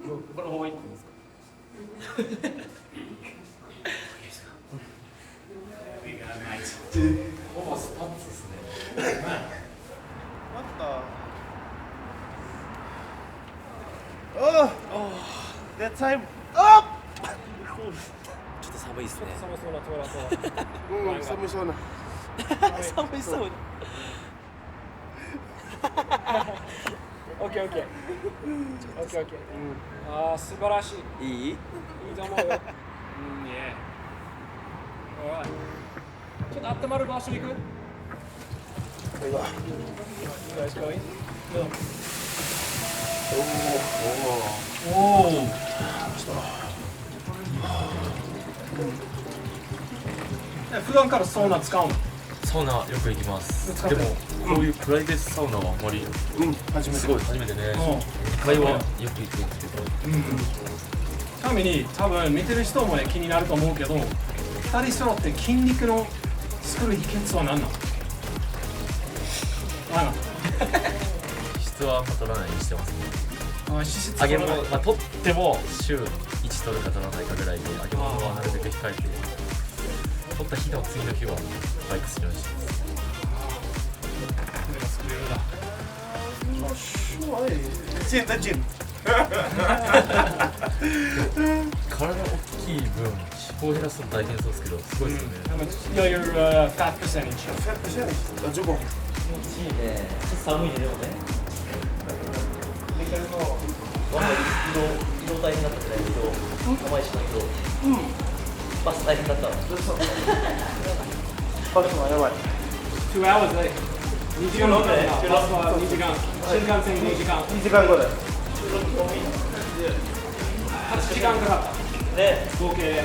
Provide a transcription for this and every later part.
これほんまにいいんですか。ほぼスパッツですね。Oh, that time. Up! ちょっと寒いですね。寒そうなトーラ寒そうな。寒いそうに。オッケーオッケー。オッケーオッケー。ああ素晴らしい。いい？いいと思うよ。うん、ね。ちょっと温まる場所行く？いいわ。You guys going? No. おお。普段からサウナ使うの？サウナよく行きます。でもこういうプライベートサウナはあんまりすごい初めてね。2回はよく行くんですけど。ために多分見てる人もね気になると思うけど、2人揃って筋肉の作る秘訣は何なの？質はあんま取らないようにしてますね。脂質揚げ物、取っても週1取るか取らないかぐらいで、揚げ物はなるべく控えて、取った日の次の日はバイクするようにしてます。これが作れるだ。It's in the gym. 体大きい分、脂肪を減らすの大変そうですけど、すごいですよね。Your fat percentage. 15。いいね。ちょっと寒いねでもね。移動大変だったじゃない？釜石の移動。バス大変だった。バスはやばい。2 hours ね。2時間後だよ。バスは2時間。新幹線2時間。2時間後だよ。8時間かかった。ね、合計で。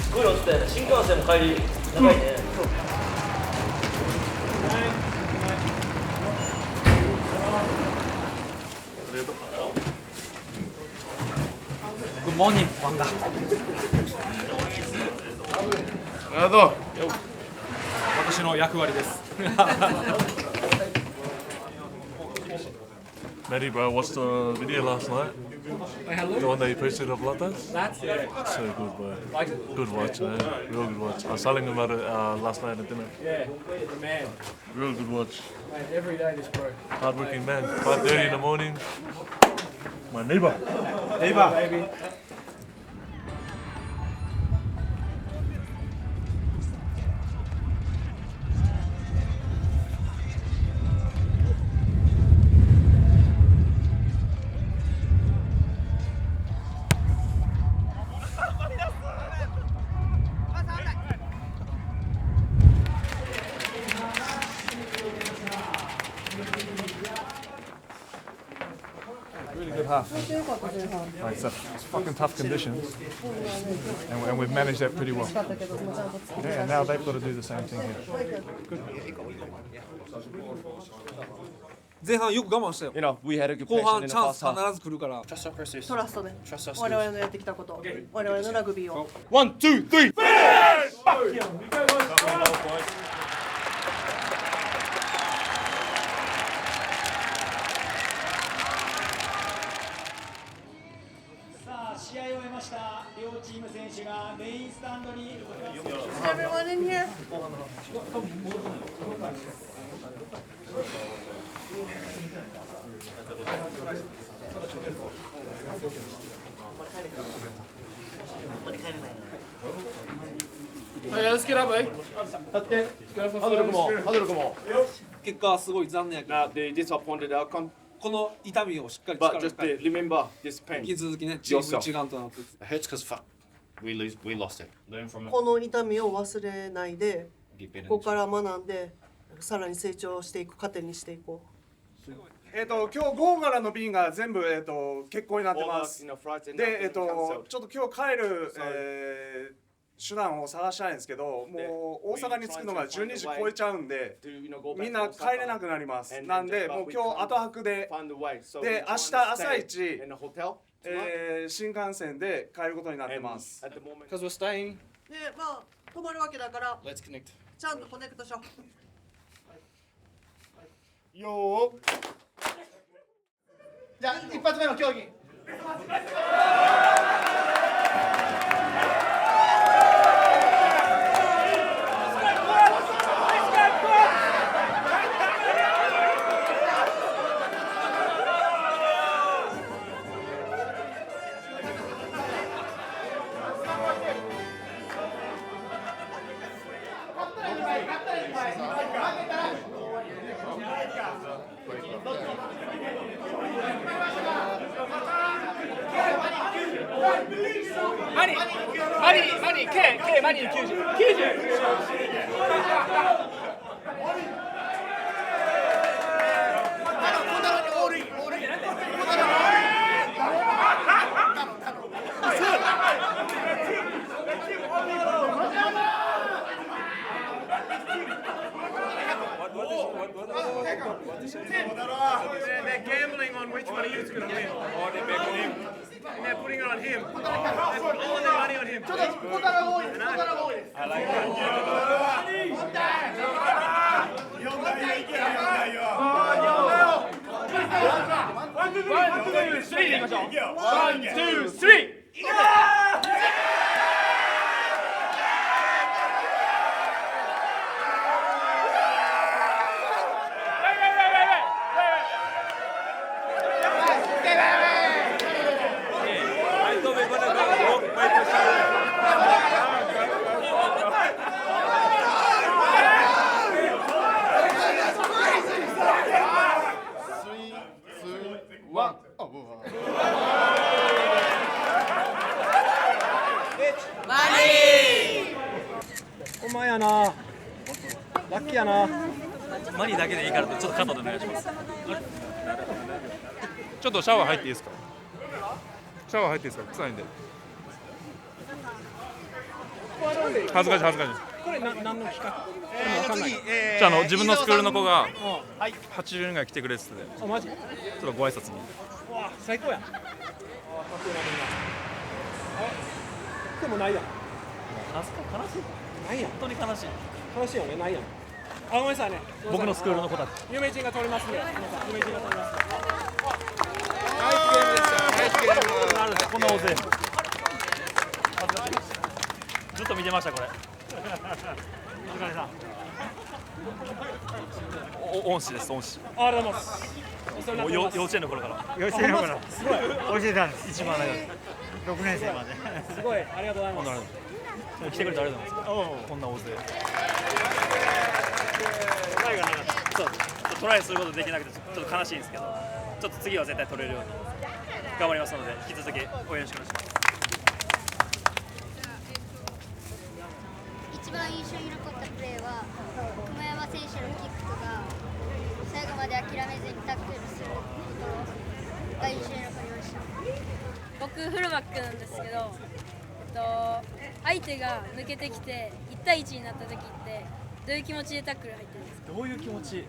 すごい落ちたよね。新幹線も帰り長いね。Good morning, Wanga. ありがとう。私の役割です。Matty, bro, watched the video last night. The one that you posted of Lattes? That's it. So good, bro. Like it? Good watch, man. Real good watch. I was telling him about it last night at dinner. Yeah, the man. Real good watch. Man, every day this bro. Hardworking man. 5:30 in the morning. My neighbor. Baby. Really good half. Like it's fucking tough conditions, and we've managed that pretty well. Yeah, and now they've got to do the same thing here. 前半よく我慢したよ。 You know, we had a good 後 pace 半 in チ the ャン first ス half. 必ず来るから。 Trust our process. トラストね Trust our 我々 skills. のやってきたこと我々のラグビーを One, two, three. 試合を終えました両チーム選手がメインスタンドに Is everyone in here? Let's get up, eh? ハドルクも、ハドルクも。結果はすごい残念やけど、 Now, the disappointed outcome, この痛みをしっかり but 力を just remember this 引き pain. 続きね、チーム一丸となって。 It hurts because fuck, we lost it. Learn from it. この痛みを忘れないで Get better. ここから学んでさらに成長していく糧にしていこ今日午後からの便が全部欠航になってます。 You know, flights and で nothing ちょ cancelled. っと今日帰る手段を探したいんですけど、もう大阪に着くのが12時超えちゃうんで、 To, you know, go back みん to な Osaka 帰れなくなります。 and なんで just もう we 今日 can't 後泊で find a way. So で we 明 can't 日朝 stay 一 in the hotel tonight. 新幹線で帰ることになって And ます。 at the moment, Because we're staying. うでまあ泊まるわけだから Let's connect. ちゃんとコネクトしようよー。じゃあ一発目の競技 They're gambling on which one of you is going to win. Or they're betting on him. And they're putting it on him. They put all their money on him. I like that. 1, 2, 3!お前やな。ラッキーやな。マニーだけでいいからちょっとカットでお願いします。ちょっとシャワー入っていいですか？シャワー入っていいですか？臭いんで。恥ずかしい恥ずかしい。これ何の企画？じゃあ自分のスクールの子が80人ぐらい来てくれてて、あ、マジ？ちょっとご挨拶に。わあ、最高や。でもないやん。悲しい。ないやん。本当に悲しい。悲しいよね、ないやん。あ、ごめんなさいね。僕のスクールの子たち。有名人が通りますね。有名人が通ります。ナイスゲームでした。ナイスゲーム。こんな大勢。ずっと見てましたこれ。お疲れさん。恩師です、恩師。ありがとうございます。もう幼稚園の頃から。幼稚園の頃から。すごい。教えてたんです。一番長い。6年生まで。すごい、ありがとうございます。もう来てくれてありがとうございます。こんな大勢。そう、トライすることできなくてちょっと悲しいんですけど、ちょっと次は絶対取れるように頑張りますので、引き続き応援よろしくお願いします。一番印象に残ったプレーは熊山選手のキックとか最後まで諦めずにタックルするところが印象に残りました。僕フルバックなんですけど、相手が抜けてきて1対1になった時ってどういう気持ちでタックル入ってるんですか？どういう気持ち？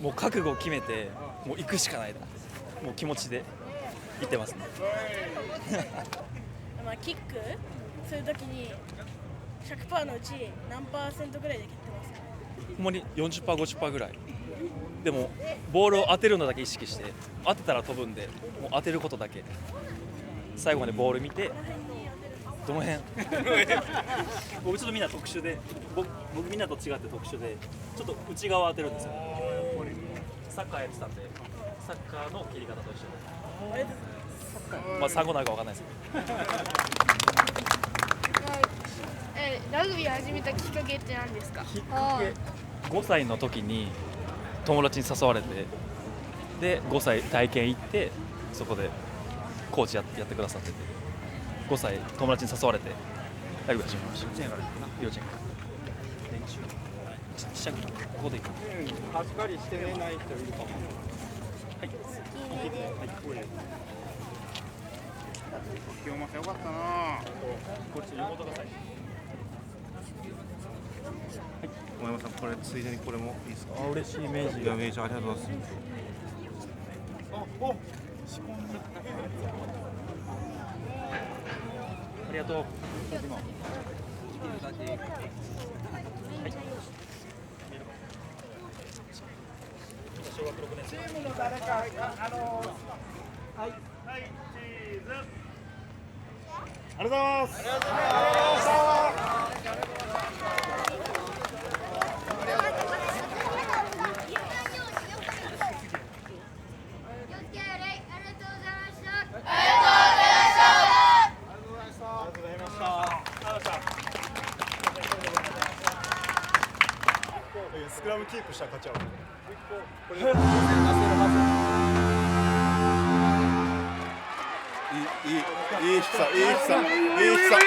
もう覚悟を決めてもう行くしかないだ。もう気持ちで行ってますね。まあキックするときに 100% のうち何%ぐらいで蹴ってますか？ほんまに 40%、50% ぐらい。でもボールを当てるのだけ意識して、当てたら飛ぶんで、もう当てることだけ。最後までボール見て、どの辺僕ちょっとみんな特殊で、僕みんなと違って特殊で、ちょっと内側当てるんですよ。サッカーやってたんで、サッカーの蹴り方と一緒で。まあ参考になるかわかんないですけど。ラグビー始めたきっかけって何ですか？きっかけ5歳の時に友達に誘われて、で5歳体験行って、そこでコーチやってくださってて、5歳友達に誘われてラグビー始めました。幼稚園から練習試着ここで行く。貸し借りしてない人いるかも。はい。今日もよかったな。こっち妹が最初。大山さん、これついでにこれもいいですか？あ、嬉しい。明治。いや、明治ありがとうございます。ありがとう。小学6年生。チームの誰かはい。はい。ありがとうございます。スクラムキープしたら勝ちゃう。いい引きさ、いい引きさ、いい引きさ。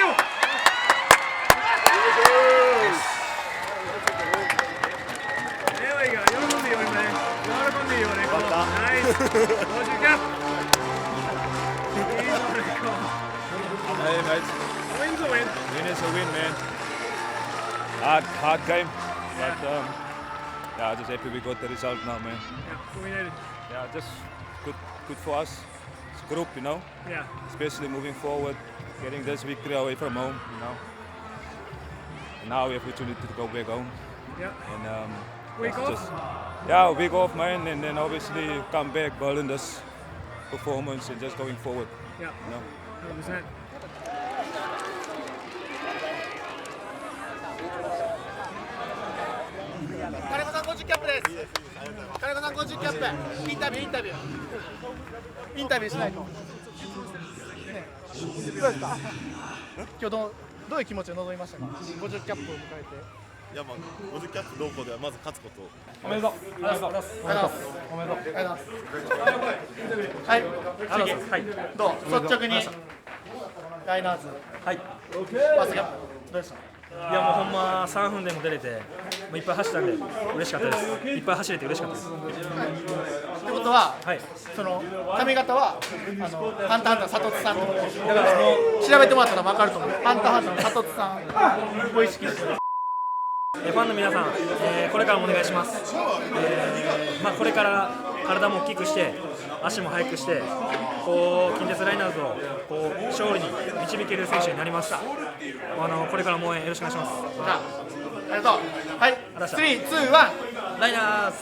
Hey mate, win's a win. Win is a win, man. Hard game, but yeah, just happy we got the result now, man. Yeah, just good for us. It's group, you know. Yeah. Especially moving forward, getting this victory away from home, you know. And now we have opportunity to go back home. Yeah. And week off. Yeah, a week off, man, and then obviously come back, building this performance and just going forward. Yeah. You know. 100%. 金子さん50キャップです。金子さん50キャップ。インタビューしないと。ね、どうですか。今日どういう気持ちで臨みましたか。50キャップを迎えて。いやまあ50キャップどうこうではまず勝つこと。おめでとう。おめでとう。おめでとう。おめでとう。はい。はい。どう率直にライナーズ。はい。パスキャップどうでした。いやもうほんま3分でも出れて、もういっぱい走ったんで嬉しかったです。いっぱい走れて嬉しかったです。ってことは、はい、その髪型はハンターハンターの佐藤さんとだからその調べてもらったら分かると思う。ハンターハンターの佐藤さんを意識して。ファンの皆さん、これからもお願いします。まあこれから体も大きくして足も速くしてこう近鉄ライナーズをこう勝利に導ける選手になります。これからも応援よろしくお願いします。じゃあ、ありがとう。はい、3、2、1、ライナーズ。